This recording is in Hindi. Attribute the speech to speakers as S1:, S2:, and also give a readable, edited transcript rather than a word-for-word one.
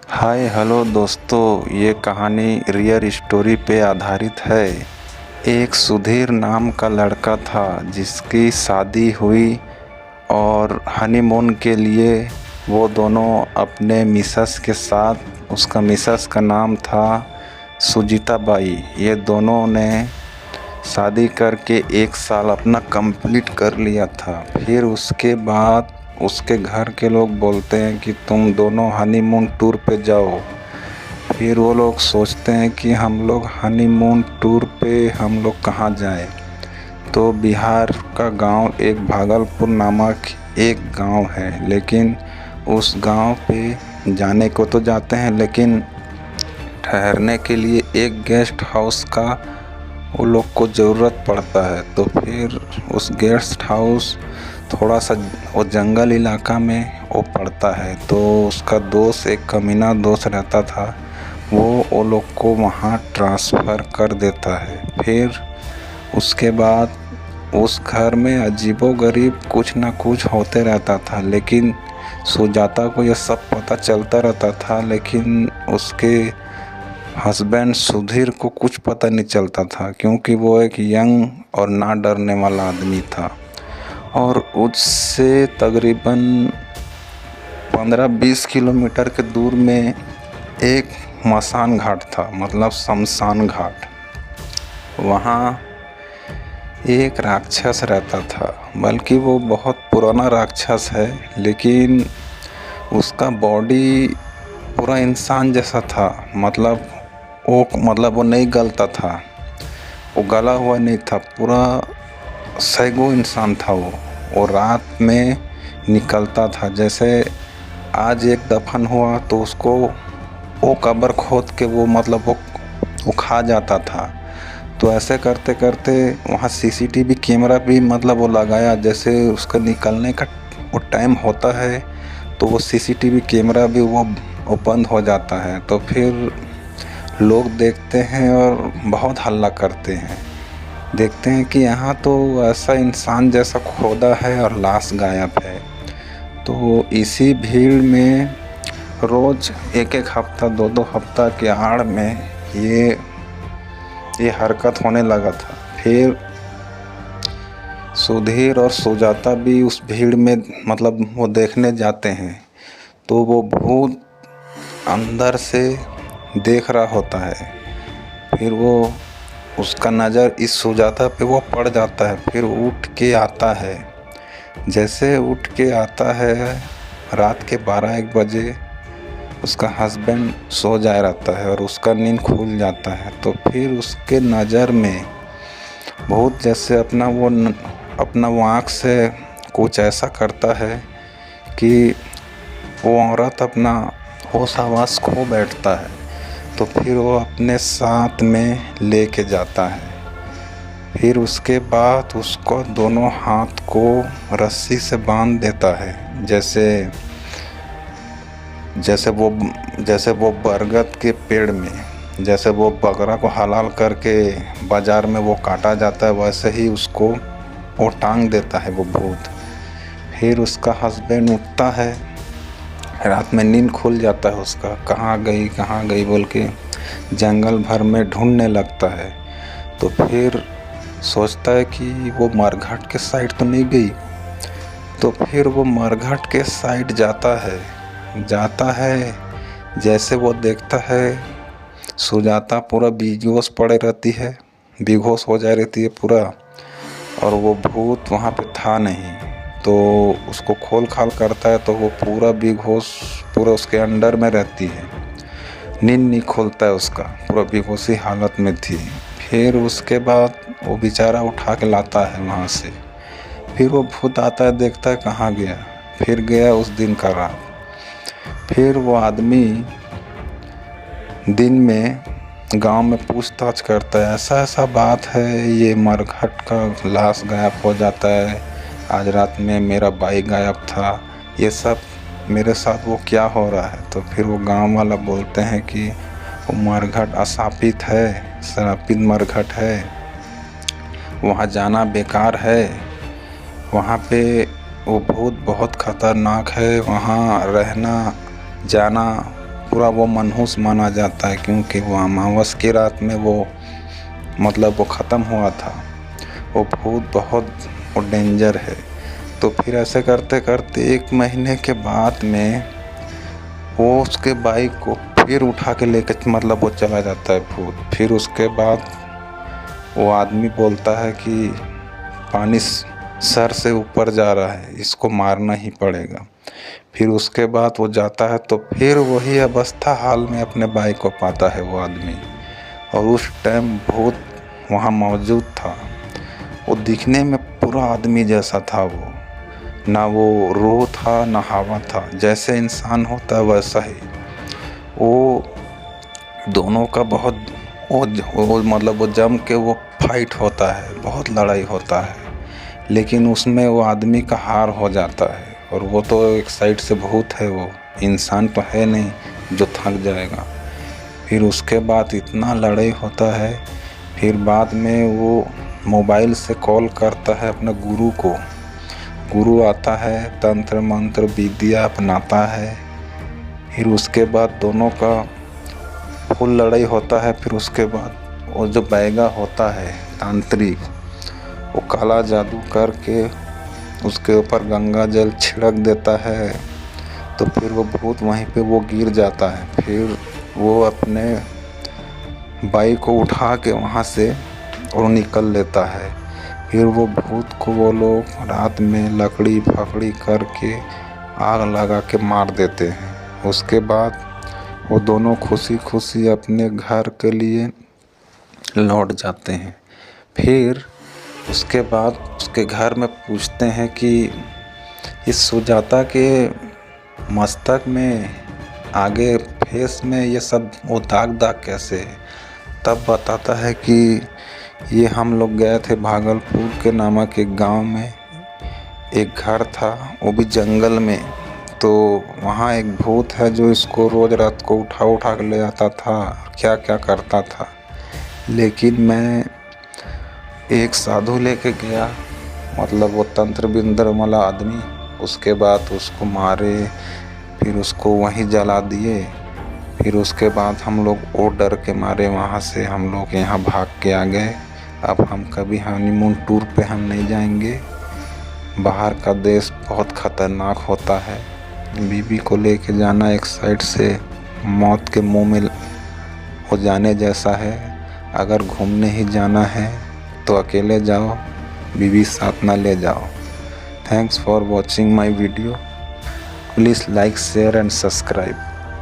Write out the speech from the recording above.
S1: हाय हेलो दोस्तों, ये कहानी रियल स्टोरी पे आधारित है। एक सुधीर नाम का लड़का था जिसकी शादी हुई और हनीमून के लिए वो दोनों अपने मिसेस के साथ, उसका मिसेस का नाम था सुजीता बाई। ये दोनों ने शादी करके 1 साल अपना कंप्लीट कर लिया था। फिर उसके बाद उसके घर के लोग बोलते हैं कि तुम दोनों हनीमून टूर पे जाओ। फिर वो लोग सोचते हैं कि हम लोग हनीमून टूर पे हम लोग कहाँ जाएं। तो बिहार का गांव एक भागलपुर नामक एक गांव है, लेकिन उस गांव पे जाने को तो जाते हैं, लेकिन ठहरने के लिए एक गेस्ट हाउस का वो लोग को ज़रूरत पड़ता है। तो फिर उस गेस्ट हाउस थोड़ा सा वो जंगल इलाका में वो पड़ता है। तो उसका दोस्त, एक कमीना दोस्त रहता था, वो लोग को वहाँ ट्रांसफ़र कर देता है। फिर उसके बाद उस घर में अजीबोगरीब कुछ ना कुछ होते रहता था, लेकिन सुजाता को ये सब पता चलता रहता था, लेकिन उसके हस्बैंड सुधीर को कुछ पता नहीं चलता था, क्योंकि वो एक यंग और ना डरने वाला आदमी था। और उससे तकरीबन 15-20 किलोमीटर के दूर में एक मसान घाट था, मतलब शमशान घाट। वहाँ एक राक्षस रहता था, बल्कि वो बहुत पुराना राक्षस है, लेकिन उसका बॉडी पूरा इंसान जैसा था। मतलब वो नहीं गलता था, वो गला हुआ नहीं था, पूरा सैगो इंसान था वो रात में निकलता था। जैसे आज एक दफन हुआ तो उसको वो कब्र खोद के वो खा जाता था। तो ऐसे करते करते वहाँ सीसीटीवी कैमरा भी वो लगाया। जैसे उसका निकलने का वो टाइम होता है तो वो सीसीटीवी कैमरा भी वो बंद हो जाता है। तो फिर लोग देखते हैं और बहुत हल्ला करते हैं, देखते हैं कि यहाँ तो ऐसा इंसान जैसा खोदा है और लाश गायब है। तो इसी भीड़ में रोज़ एक हफ्ता 2 हफ्ता के आड़ में ये हरकत होने लगा था। फिर सुधीर और सुजाता भी उस भीड़ में वो देखने जाते हैं। तो वो भूत अंदर से देख रहा होता है। फिर उसका नज़र इस सुजाता पे वो पड़ जाता है। फिर उठ के आता है। जैसे उठ के आता है, रात के 12-1 बजे उसका हस्बैंड सो जाया रहता है और उसका नींद खुल जाता है। तो फिर उसके नज़र में भूत जैसे अपना वो आँख से कुछ ऐसा करता है कि वो औरत अपना होश हवास खो बैठता है। तो फिर वो अपने साथ में लेके जाता है। फिर उसके बाद उसको दोनों हाथ को रस्सी से बांध देता है। जैसे वो बरगद के पेड़ में जैसे वो बकरा को हलाल करके बाज़ार में वो काटा जाता है, वैसे ही उसको वो टांग देता है वो भूत। फिर उसका हस्बैंड उठता है, रात में नींद खुल जाता है उसका, कहाँ गई बोल के जंगल भर में ढूंढने लगता है। तो फिर सोचता है कि वो मरघट के साइड तो नहीं गई। तो फिर वो मरघट के साइड जाता है। जैसे वो देखता है सुजाता पूरा बेहोश पड़े रहती है, बेहोश हो जा रहती है पूरा, और वो भूत वहाँ पे था नहीं। तो उसको खोल खाल करता है तो वो पूरा बेहोश, पूरा उसके अंडर में रहती है। नींद नहीं खुलता है उसका, पूरा बेहोशी हालत में थी। फिर उसके बाद वो बेचारा उठा के लाता है वहाँ से। फिर वो भूत आता है, देखता है कहाँ गया। फिर गया उस दिन का रात। फिर वो आदमी दिन में गांव में पूछताछ करता है, ऐसा बात है, ये मरघट का लाश गायब हो जाता है, आज रात में मेरा भाई गायब था, ये सब मेरे साथ वो क्या हो रहा है। तो फिर वो गांव वाला बोलते हैं कि वो मरघट अशापित है, श्रापित मरघट है, वहाँ जाना बेकार है, वहाँ पे वो भूत बहुत खतरनाक है, वहाँ रहना जाना पूरा वो मनहूस माना जाता है, क्योंकि वो अमावस की रात में वो मतलब वो ख़त्म हुआ था। वो भूत बहुत वो डेंजर है। तो फिर ऐसे करते करते 1 महीने के बाद में वो उसके बाइक को फिर उठा के लेके मतलब वो चला जाता है भूत। फिर उसके बाद वो आदमी बोलता है कि पानी सर से ऊपर जा रहा है, इसको मारना ही पड़ेगा। फिर उसके बाद वो जाता है तो फिर वही अवस्था हाल में अपने बाइक को पाता है वो आदमी। और उस टाइम भूत वहाँ मौजूद था। वो दिखने में पूरा आदमी जैसा था। वो ना वो रूह था ना हवा था, जैसे इंसान होता है वैसा ही। वो दोनों का बहुत वो मतलब वो जम के वो फाइट होता है, बहुत लड़ाई होता है, लेकिन उसमें वो आदमी का हार हो जाता है। और वो तो एक साइड से भूत है, वो इंसान तो है नहीं जो थक जाएगा। फिर उसके बाद इतना लड़ाई होता है। फिर बाद में वो मोबाइल से कॉल करता है अपने गुरु को। गुरु आता है, तंत्र मंत्र विद्या अपनाता है। फिर उसके बाद दोनों का फुल लड़ाई होता है। फिर उसके बाद वो जो बैगा होता है तांत्रिक, वो काला जादू करके उसके ऊपर गंगा जल छिड़क देता है। तो फिर वो भूत वहीं पे वो गिर जाता है। फिर वो अपने बाइक को उठा के वहाँ से और निकल लेता है। फिर वो भूत को वो लोग रात में लकड़ी फकड़ी करके आग लगा के मार देते हैं। उसके बाद वो दोनों खुशी खुशी अपने घर के लिए लौट जाते हैं। फिर उसके बाद उसके घर में पूछते हैं कि इस सुजाता के मस्तक में आगे फेस में ये सब वो दाग दाग कैसे है। तब बताता है कि ये हम लोग गए थे भागलपुर के नामक एक गांव में, एक घर था वो भी जंगल में। तो वहाँ एक भूत है जो इसको रोज़ रात को उठा उठा के ले आता था, क्या क्या करता था। लेकिन मैं एक साधु लेके गया, मतलब वो तंत्र बिंदर वाला आदमी। उसके बाद उसको मारे, फिर उसको वहीं जला दिए। फिर उसके बाद हम लोग और डर के मारे वहाँ से हम लोग यहाँ भाग के आ गए। अब हम कभी हनीमून टूर पे हम नहीं जाएंगे। बाहर का देश बहुत ख़तरनाक होता है। बीवी को लेके जाना एक साइड से मौत के मुंह में हो जाने जैसा है। अगर घूमने ही जाना है तो अकेले जाओ, बीवी साथ ना ले जाओ। Thanks for watching my video. Please like share and subscribe.